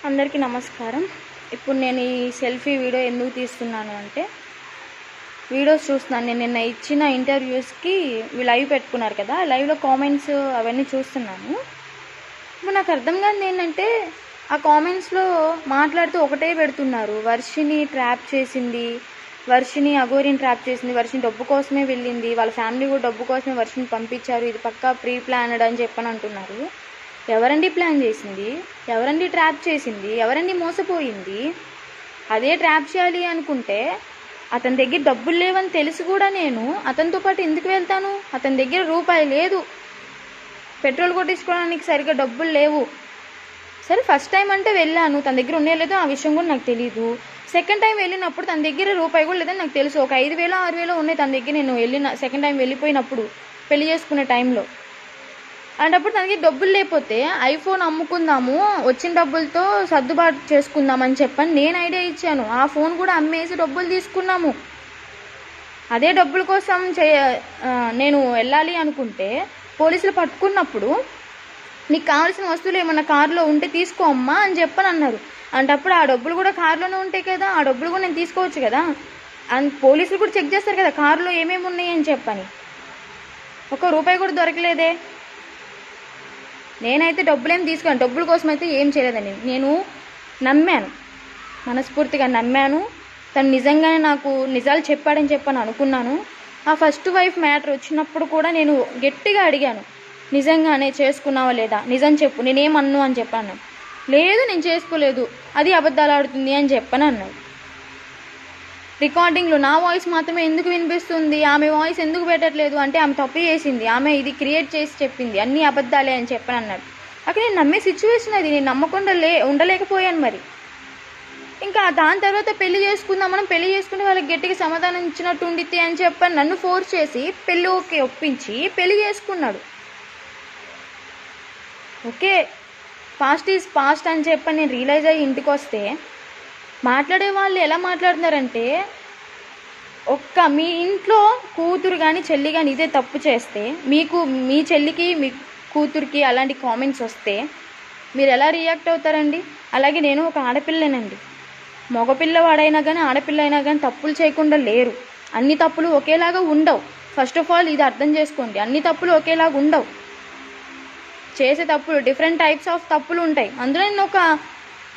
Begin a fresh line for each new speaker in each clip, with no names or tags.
అందరికీ నమస్కారం. ఇప్పుడు నేను ఈ సెల్ఫీ వీడియో ఎందుకు తీస్తున్నాను అంటే, వీడియోస్ చూస్తున్నాను. నేను నిన్న ఇచ్చిన ఇంటర్వ్యూస్కి లైవ్ పెట్టుకున్నారు కదా, లైవ్లో కామెంట్స్ అవన్నీ చూస్తున్నాను. ఇప్పుడు నాకు అర్థం కాదు ఏంటంటే, ఆ కామెంట్స్లో మాట్లాడుతూ ఒకటే పెడుతున్నారు. వర్షిని ట్రాప్ చేసింది, వర్షిని అఘోరిని ట్రాప్ చేసింది, వర్షిని డబ్బు కోసమే వెళ్ళింది, వాళ్ళ ఫ్యామిలీ కూడా డబ్బు కోసమే వర్షిని పంపించారు, ఇది పక్కా ప్రీ ప్లానడ్ అని చెప్పని అంటున్నారు. ఎవరండి ప్లాన్ చేసింది? ఎవరండి ట్రాప్ చేసింది? ఎవరండి మోసపోయింది? అదే ట్రాప్ చేయాలి అనుకుంటే అతని దగ్గర డబ్బులు లేవని తెలిసి కూడా నేను అతనితో పాటు ఎందుకు వెళ్తాను? అతని దగ్గర రూపాయి లేదు, పెట్రోల్ కొట్టించుకోవడానికి సరిగ్గా డబ్బులు లేవు. సరే, ఫస్ట్ టైం అంటే వెళ్ళాను, తన దగ్గర ఉండే లేదో ఆ విషయం కూడా నాకు తెలియదు. సెకండ్ టైం వెళ్ళినప్పుడు తన దగ్గర రూపాయి కూడా లేదని నాకు తెలుసు. ఒక 5,000 6,000 ఉన్నాయి తన దగ్గర నేను వెళ్ళిన సెకండ్ టైం వెళ్ళిపోయినప్పుడు, పెళ్లి చేసుకునే టైంలో. అలాంటప్పుడు తనకి డబ్బులు లేకపోతే ఐఫోన్ అమ్ముకుందాము, వచ్చిన డబ్బులతో సర్దుబాటు చేసుకుందామని చెప్పని నేను ఐడియా ఇచ్చాను. ఆ ఫోన్ కూడా అమ్మేసి డబ్బులు తీసుకున్నాము. అదే డబ్బుల కోసం నేను వెళ్ళాలి అనుకుంటే పోలీసులు పట్టుకున్నప్పుడు, నీకు కావాల్సిన వస్తువులు ఏమన్నా కారులో ఉంటే తీసుకో అమ్మా అని చెప్పని అన్నారు. అంటప్పుడు ఆ డబ్బులు కూడా కారులోనే ఉంటాయి కదా, ఆ డబ్బులు కూడా నేను తీసుకోవచ్చు కదా. పోలీసులు కూడా చెక్ చేస్తారు కదా కారులో ఏమేమి ఉన్నాయి అని చెప్పని. ₹1 కూడా దొరకలేదే. నేనైతే డబ్బులేం తీసుకోను, డబ్బుల కోసం అయితే ఏం చేయలేదండి. నేను నమ్మాను, మనస్ఫూర్తిగా నమ్మాను. తను నిజంగానే నాకు నిజాలు చెప్పాడని చెప్పని అనుకున్నాను. ఆ ఫస్ట్ వైఫ్ మ్యాటర్ వచ్చినప్పుడు కూడా నేను గట్టిగా అడిగాను, నిజంగానే చేసుకున్నావా లేదా, నిజం చెప్పు, నేనేమన్ను అని చెప్పాను. లేదు నేను చేసుకోలేదు, అది అబద్ధాలు ఆడుతుంది అని చెప్పని అన్నాడు. రికార్డింగ్లో నా వాయిస్ మాత్రమే ఎందుకు వినిపిస్తుంది, ఆమె వాయిస్ ఎందుకు పెట్టట్లేదు అంటే, ఆమె తప్పు చేసింది, ఆమె ఇది క్రియేట్ చేసి చెప్పింది, అన్నీ అబద్ధాలే అని చెప్పని అన్నాడు. అక్కడ నేను నమ్మే సిచ్యువేషన్ అది, నేను నమ్మకుండా ఉండలేకపోయాను. మరి ఇంకా దాని తర్వాత పెళ్లి చేసుకుందాం, మనం పెళ్లి చేసుకుంటే వాళ్ళకి గట్టిగా సమాధానం ఇచ్చినట్టు ఉండితే అని చెప్పని నన్ను ఫోర్స్ చేసి పెళ్ళి ఒప్పించి పెళ్లి చేసుకున్నాడు. ఓకే, పాస్ట్ ఈజ్ పాస్ట్ అని చెప్పని నేను రియలైజ్ అయ్యి ఇంటికి వస్తే, మాట్లాడే వాళ్ళు ఎలా మాట్లాడుతున్నారంటే, మీ ఇంట్లో కూతురు కానీ చెల్లి కానీ ఇదే తప్పు చేస్తే, మీ చెల్లికి మీ కూతురికి అలాంటి కామెంట్స్ వస్తే మీరు ఎలా రియాక్ట్ అవుతారండి? అలాగే నేను ఒక ఆడపిల్లనేనండి. మగపిల్లవాడైనా కానీ ఆడపిల్ల అయినా కానీ తప్పులు చేయకుండా లేరు. అన్ని తప్పులు ఒకేలాగా ఉండవు. ఫస్ట్ ఆఫ్ ఆల్ ఇది అర్థం చేసుకోండి, అన్ని తప్పులు ఒకేలాగా ఉండవు. చేసే తప్పులు డిఫరెంట్ టైప్స్ ఆఫ్ తప్పులు ఉంటాయి. అందులో నేను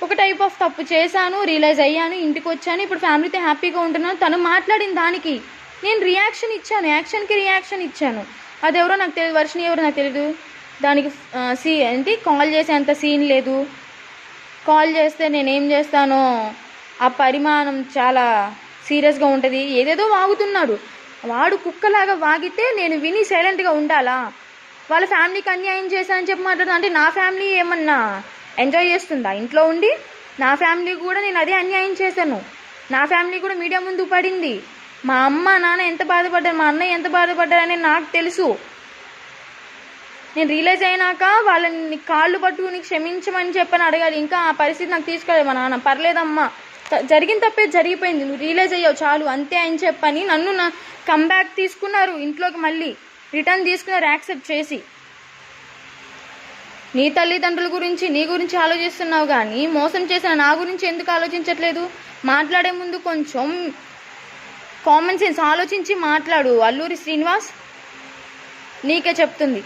ఒక టైప్ ఆఫ్ తప్పు చేశాను, రియలైజ్ అయ్యాను, ఇంటికి వచ్చాను, ఇప్పుడు ఫ్యామిలీతో హ్యాపీగా ఉంటున్నాను. తను మాట్లాడిన దానికి నేను రియాక్షన్ ఇచ్చాను, యాక్షన్కి రియాక్షన్ ఇచ్చాను. అది ఎవరో నాకు తెలియదు, వర్షిని ఎవరో నాకు తెలియదు. దానికి కాల్ చేసేంత సీన్ లేదు. కాల్ చేస్తే నేనేం చేస్తానో ఆ పరిమాణం చాలా సీరియస్గా ఉంటుంది. ఏదేదో వాగుతున్నాడు వాడు, కుక్కలాగా వాగితే నేను విని సైలెంట్గా ఉండాలా? వాళ్ళ ఫ్యామిలీకి అన్యాయం చేశానని చెప్పి మాట్లాడుతున్నా అంటే, నా ఫ్యామిలీ ఏమన్నా ఎంజాయ్ చేస్తుందా ఇంట్లో ఉండి? నా ఫ్యామిలీ కూడా నేను అదే అన్యాయం చేశాను. నా ఫ్యామిలీ కూడా మీడియా ముందు పడింది. మా అమ్మ నాన్న ఎంత బాధపడ్డారు, మా అన్నయ్య ఎంత బాధపడ్డారని నాకు తెలుసు. నేను రియలైజ్ అయినాక వాళ్ళని కాళ్ళు పట్టుకుని క్షమించమని చెప్పని అడగాలి. ఇంకా ఆ పరిస్థితి నాకు తీసుకెళ్ళలేదు. మా నాన్న పర్లేదమ్మా, జరిగిన తప్పే జరిగిపోయింది, నువ్వు రియలైజ్ అయ్యావు చాలు అంతే అని చెప్పని నన్ను కమ్బ్యాక్ తీసుకున్నారు. ఇంట్లోకి మళ్ళీ రిటర్న్ తీసుకున్నారు యాక్సెప్ట్ చేసి. నీ తల్లిదండ్రుల గురించి నీ గురించి ఆలోచిస్తున్నావు కానీ మోసం చేసిన నా గురించి ఎందుకు ఆలోచించట్లేదు? మాట్లాడే ముందు కొంచెం కామన్ సెన్స్ ఆలోచించి మాట్లాడు. అల్లూరి శ్రీనివాస్, నీకే చెప్తుంది.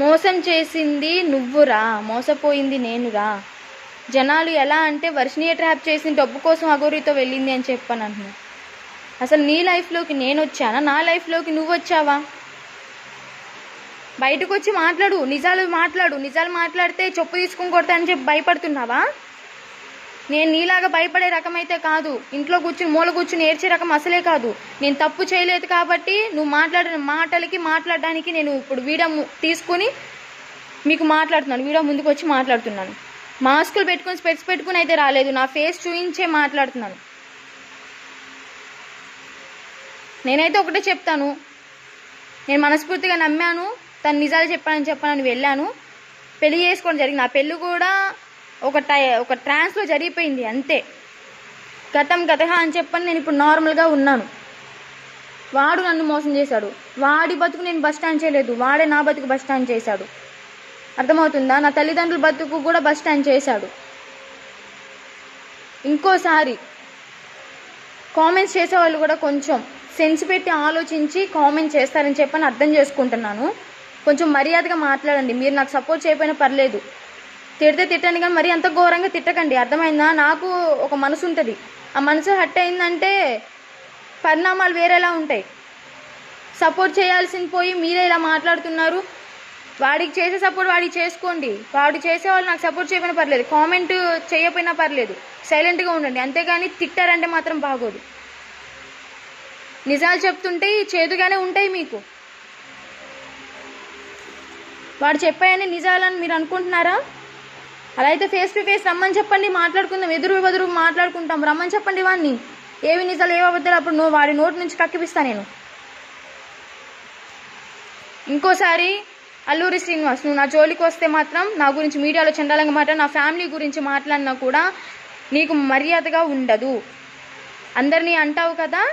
మోసం చేసింది నువ్వురా, మోసపోయింది నేనురా. జనాలు ఎలా అంటే, వర్షిని ట్రాప్ చేసింది డబ్బు కోసం అఘోరితో వెళ్ళింది అని చెప్పని అంటున్నాను. అసలు నీ లైఫ్లోకి నేను వచ్చానా, నా లైఫ్లోకి నువ్వు వచ్చావా? బయటకు వచ్చి మాట్లాడు, నిజాలు మాట్లాడు. నిజాలు మాట్లాడితే చెప్పు తీసుకుని కొడతా అని చెప్పి భయపడుతున్నావా? నేను నీలాగా భయపడే రకమైతే కాదు, ఇంట్లో కూర్చుని మూల కూర్చుని ఏడ్చే రకం అసలే కాదు. నేను తప్పు చేయలేదు కాబట్టి నువ్వు మాట్లాడిన మాట్లాడడానికి నేను ఇప్పుడు వీడియో తీసుకుని మీకు మాట్లాడుతున్నాను, వీడియో ముందుకు వచ్చి మాట్లాడుతున్నాను. మాస్కులు పెట్టుకుని స్పెట్స్ పెట్టుకుని అయితే రాలేదు, నా ఫేస్ చూయించే మాట్లాడుతున్నాను. నేనైతే ఒకటే చెప్తాను, నేను మనస్ఫూర్తిగా నమ్మాను, తను నిజాలు చెప్పానని వెళ్ళాను, పెళ్లి చేసుకోవడం జరిగింది. ఆ పెళ్ళి కూడా ఒక ట్రాన్స్లో జరిగిపోయింది అంతే. గతం అని చెప్పని నేను ఇప్పుడు నార్మల్గా ఉన్నాను. వాడు నన్ను మోసం చేశాడు, వాడి బతుకు నేను బస్ స్టాండ్ చేయలేదు, వాడే నా బతుకు బస్ స్టాండ్ చేశాడు. అర్థమవుతుందా? నా తల్లిదండ్రుల బతుకు కూడా బస్ స్టాండ్ చేశాడు. ఇంకోసారి కామెంట్స్ చేసేవాళ్ళు కూడా కొంచెం సెన్స్ పెట్టి ఆలోచించి కామెంట్ చేస్తారని చెప్పని అర్థం చేసుకుంటున్నాను. కొంచెం మర్యాదగా మాట్లాడండి. మీరు నాకు సపోర్ట్ చేయకపోయినా పర్లేదు, తిడితే తిట్టండి, కానీ మరీ అంత ఘోరంగా తిట్టకండి. అర్థమైందా? నాకు ఒక మనసు ఉంటుంది, ఆ మనసు హట్ అయిందంటే పరిణామాలు వేరేలా ఉంటాయి. సపోర్ట్ చేయాల్సింది పోయి మీరే ఇలా మాట్లాడుతున్నారు. వాడికి చేసే సపోర్ట్ వాడికి చేసుకోండి. వాడు చేసేవాళ్ళు నాకు సపోర్ట్ చేయకపోయినా పర్లేదు, కామెంట్ చేయకపోయినా పర్లేదు, సైలెంట్గా ఉండండి. అంతేగాని తిట్టారంటే మాత్రం బాగోదు. నిజాలు చెప్తుంటే చేదుగానే ఉంటాయి మీకు. వాడు చెప్పాయని నిజాలని మీరు అనుకుంటున్నారా? అలా అయితే ఫేస్ టు ఫేస్ రమ్మని చెప్పండి, మాట్లాడుకుందాం, ఎదురు బదురు మాట్లాడుకుంటాం. రమ్మని చెప్పండి వాడిని, ఏవి నిజాలు ఏవి అబద్ధాలు అప్పుడు వాడి నోటి నుంచి కక్కిపిస్తా నేను. ఇంకోసారి అల్లూరి శ్రీనివాస్, నువ్వు నా జోలికి వస్తే మాత్రం నా గురించి మీడియాలో చండాలంగా మాట్లాడి నా ఫ్యామిలీ గురించి మాట్లాడినా కూడా నీకు మర్యాదగా ఉండదు. అందరినీ అంటావు కదా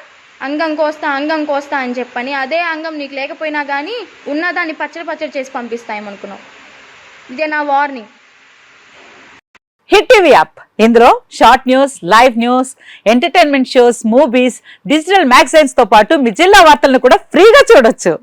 అంగం కోస్తా అని చెప్పని, అదే అంగం నీకు లేకపోయినా కానీ ఉన్నదాన్ని పచ్చడి చేసి పంపిస్తాయేమనుకున్నావు. ఇదే నా వార్నింగ్.
హిట్ టీవీ యాప్, ఇందులో short news, live news, entertainment shows, movies, digital magazines తో పాటు మీ జిల్లా వార్తలను కూడా ఫ్రీగా చూడొచ్చు.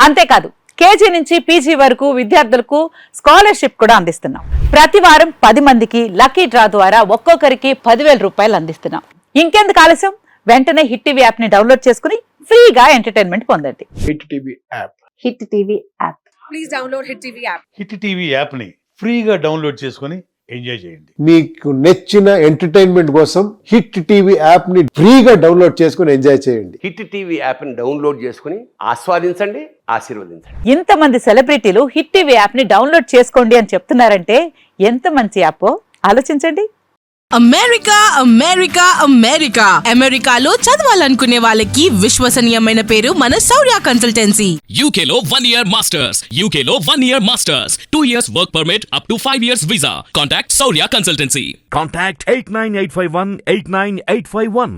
అంతేకాదు కేజీ నుంచి పీజీ వరకు విద్యార్థులకు స్కాలర్షిప్ కూడా అందిస్తున్నాం. ప్రతి వారం 10 మందికి లక్కీ డ్రా ద్వారా ఒక్కొక్కరికి 10,000 రూపాయలు అందిస్తున్నాం. ఇంకెందుకు ఆలస్యం, వెంటనే హిట్ టీవీ యాప్ ని డౌన్లోడ్ చేసుకుని ఫ్రీగా ఎంటర్టైన్మెంట్ పొందండి.
Hit TV app.
Hit TV app.
Please download hit TV app.
Hit TV app ని ఫ్రీగా డౌన్లోడ్ చేసుకొని ఎంజాయ్ చేయండి.
మీకు నచ్చిన ఎంటర్టైన్మెంట్ కోసం హిట్ టీవీ యాప్ ని ఫ్రీగా డౌన్లోడ్ చేసుకుని ఎంజాయ్ చేయండి.
హిట్ టీవీ యాప్ ని డౌన్లోడ్ చేసుకుని ఆస్వాదించండి, ఆశీర్వదించండి.
ఇంతమంది సెలబ్రిటీలు హిట్ టీవీ యాప్ ని డౌన్లోడ్ చేసుకోండి అని చెప్తున్నారంటే ఎంత మంచి యాప్ ఆలోచించండి.
అమెరికాలో చదవాలనుకునే వాళ్ళకి విశ్వసనీయమైన పేరు మన శౌర్య కన్సల్టెన్సీ.
UK లో 1 year masters. UK లో 1 year masters. 2 years work permit up to 5 years visa. Contact Saurya Consultancy.
Contact 89851 89851.